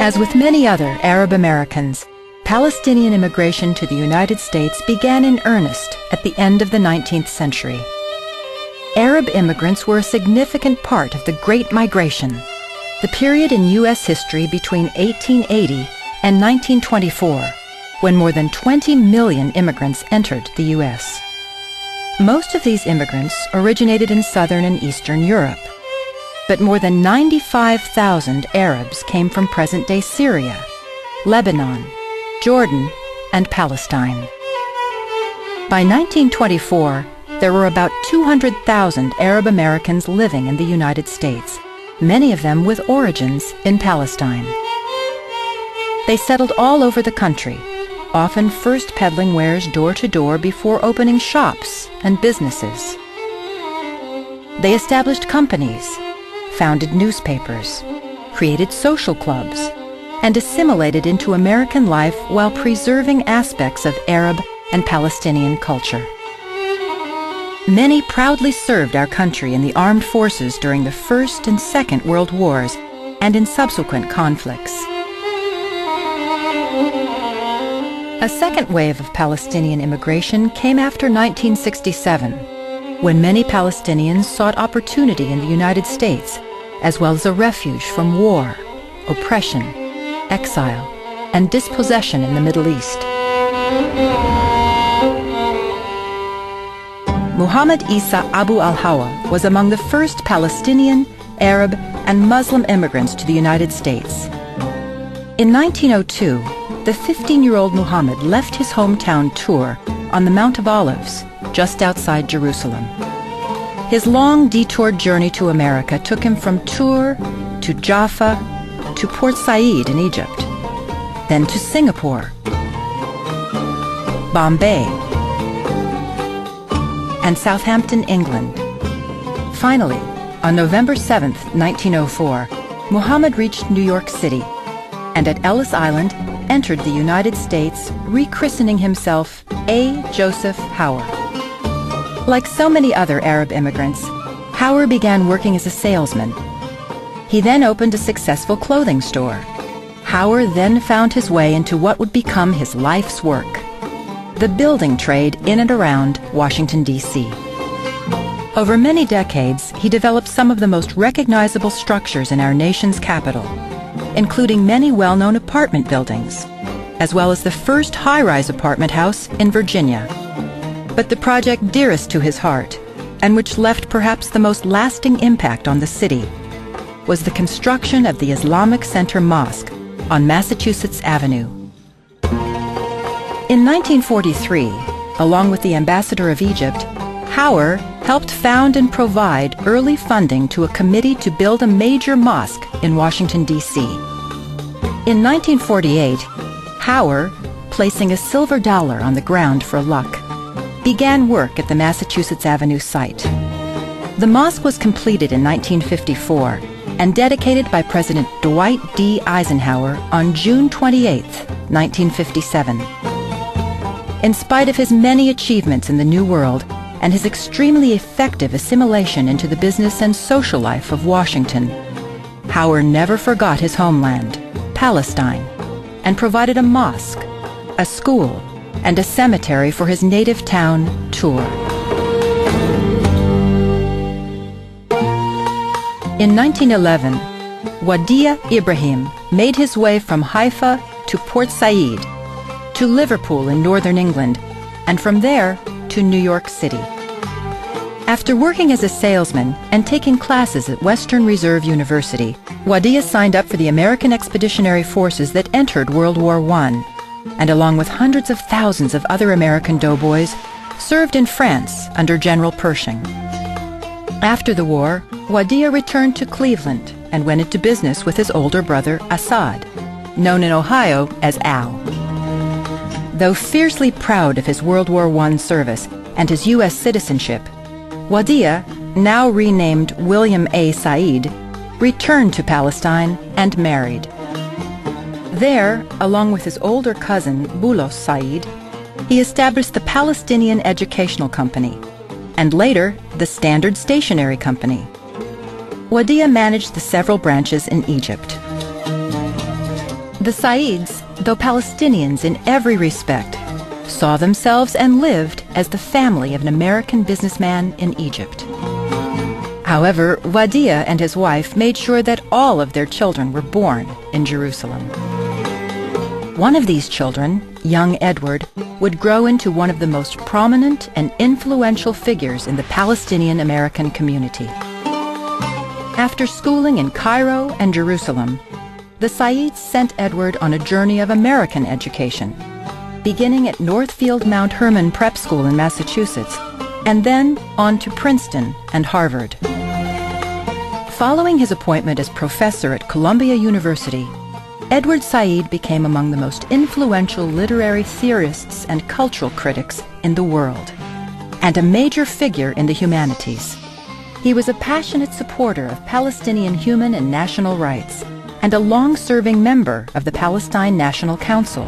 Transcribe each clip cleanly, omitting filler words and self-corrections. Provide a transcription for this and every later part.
As with many other Arab Americans, Palestinian immigration to the United States began in earnest at the end of the 19th century. Arab immigrants were a significant part of the Great Migration, the period in U.S. history between 1880 and 1924, when more than 20 million immigrants entered the U.S. Most of these immigrants originated in Southern and Eastern Europe, but more than 95,000 Arabs came from present-day Syria, Lebanon, Jordan, and Palestine. By 1924, there were about 200,000 Arab Americans living in the United States, many of them with origins in Palestine. They settled all over the country, often first peddling wares door to door before opening shops and businesses. They established companies, founded newspapers, created social clubs, and assimilated into American life while preserving aspects of Arab and Palestinian culture. Many proudly served our country in the armed forces during the First and Second World Wars and in subsequent conflicts. A second wave of Palestinian immigration came after 1967, when many Palestinians sought opportunity in the United States, as well as a refuge from war, oppression, exile, and dispossession in the Middle East. Mohamed Abu ElHwa was among the first Palestinian, Arab, and Muslim immigrants to the United States. In 1902, the 15-year-old Mohammed left his hometown Tours on the Mount of Olives, just outside Jerusalem. His long detoured journey to America took him from Tours to Jaffa to Port Said in Egypt, then to Singapore, Bombay, and Southampton, England. Finally, on November 7, 1904, Mohammed reached New York City and at Ellis Island entered the United States, rechristening himself A. Joseph Hauer. Like so many other Arab immigrants, Hauer began working as a salesman. He then opened a successful clothing store. Hauer then found his way into what would become his life's work, the building trade in and around Washington, D.C. Over many decades, he developed some of the most recognizable structures in our nation's capital, including many well-known apartment buildings, as well as the first high-rise apartment house in Virginia. But the project dearest to his heart, and which left perhaps the most lasting impact on the city, was the construction of the Islamic Center Mosque on Massachusetts Avenue. In 1943, along with the ambassador of Egypt, Hauer helped found and provide early funding to a committee to build a major mosque in Washington, D.C. In 1948, Hauer, placing a silver dollar on the ground for luck, began work at the Massachusetts Avenue site. The mosque was completed in 1954 and dedicated by President Dwight D. Eisenhower on June 28, 1957. In spite of his many achievements in the New World and his extremely effective assimilation into the business and social life of Washington, Hauer never forgot his homeland, Palestine, and provided a mosque, a school, and a cemetery for his native town, Tours. In 1911, Wadia Ibrahim made his way from Haifa to Port Said, to Liverpool in northern England, and from there to New York City. After working as a salesman and taking classes at Western Reserve University, Wadia signed up for the American Expeditionary Forces that entered World War I, and along with hundreds of thousands of other American doughboys, served in France under General Pershing. After the war, Wadia returned to Cleveland and went into business with his older brother Asad, known in Ohio as Al. Though fiercely proud of his World War I service and his U.S. citizenship, Wadia, now renamed William A. Saeed, returned to Palestine and married. There, along with his older cousin Boulos Saeed, he established the Palestinian Educational Company, and later the Standard Stationery Company. Wadia managed the several branches in Egypt. The Saeeds, though Palestinians in every respect, saw themselves and lived as the family of an American businessman in Egypt. However, Wadia and his wife made sure that all of their children were born in Jerusalem. One of these children, young Edward, would grow into one of the most prominent and influential figures in the Palestinian-American community. After schooling in Cairo and Jerusalem, the Saeeds sent Edward on a journey of American education, beginning at Northfield Mount Hermon Prep School in Massachusetts, and then on to Princeton and Harvard. Following his appointment as professor at Columbia University, Edward Said became among the most influential literary theorists and cultural critics in the world, and a major figure in the humanities. He was a passionate supporter of Palestinian human and national rights, and a long-serving member of the Palestine National Council.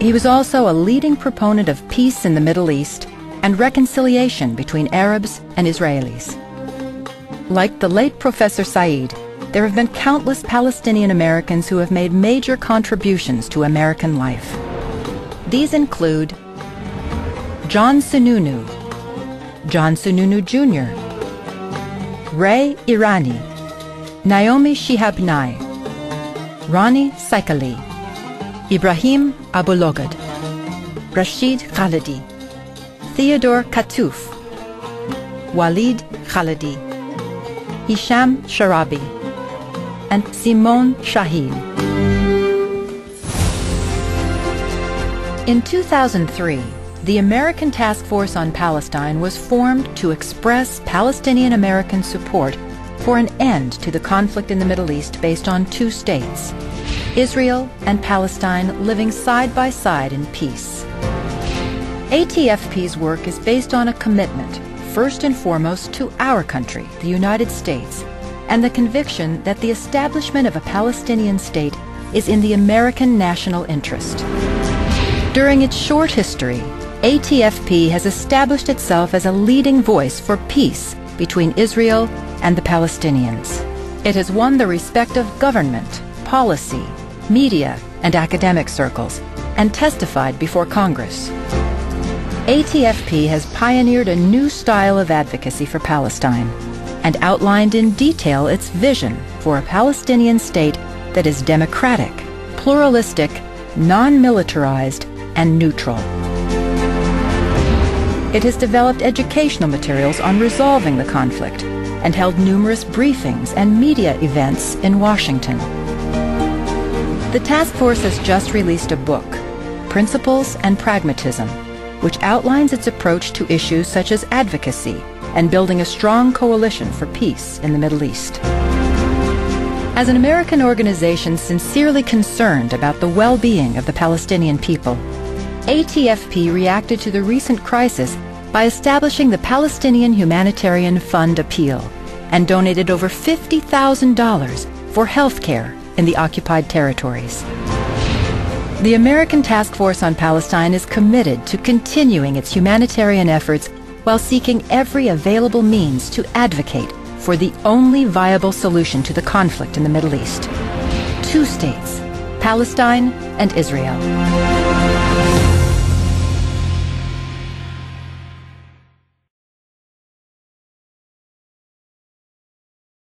He was also a leading proponent of peace in the Middle East and reconciliation between Arabs and Israelis. Like the late Professor Said, there have been countless Palestinian Americans who have made major contributions to American life. These include John Sununu, John Sununu Jr., Ray Irani, Naomi Shihab Nye, Rani Saikali, Ibrahim Abulogad, Rashid Khalidi, Theodore Katouf, Walid Khalidi, Hisham Sharabi, and Simone Shaheen. In 2003, the American Task Force on Palestine was formed to express Palestinian-American support for an end to the conflict in the Middle East based on two states, Israel and Palestine living side by side in peace. ATFP's work is based on a commitment, first and foremost, to our country, the United States, and the conviction that the establishment of a Palestinian state is in the American national interest. During its short history, ATFP has established itself as a leading voice for peace between Israel and the Palestinians. It has won the respect of government, policy, media, and academic circles, and testified before Congress. ATFP has pioneered a new style of advocacy for Palestine and outlined in detail its vision for a Palestinian state that is democratic, pluralistic, non-militarized, and neutral. It has developed educational materials on resolving the conflict and held numerous briefings and media events in Washington. The task force has just released a book, Principles and Pragmatism, which outlines its approach to issues such as advocacy and building a strong coalition for peace in the Middle East. As an American organization sincerely concerned about the well-being of the Palestinian people, ATFP reacted to the recent crisis by establishing the Palestinian Humanitarian Fund Appeal and donated over $50,000 for health care in the occupied territories. The American Task Force on Palestine is committed to continuing its humanitarian efforts while seeking every available means to advocate for the only viable solution to the conflict in the Middle East: two states, Palestine and Israel.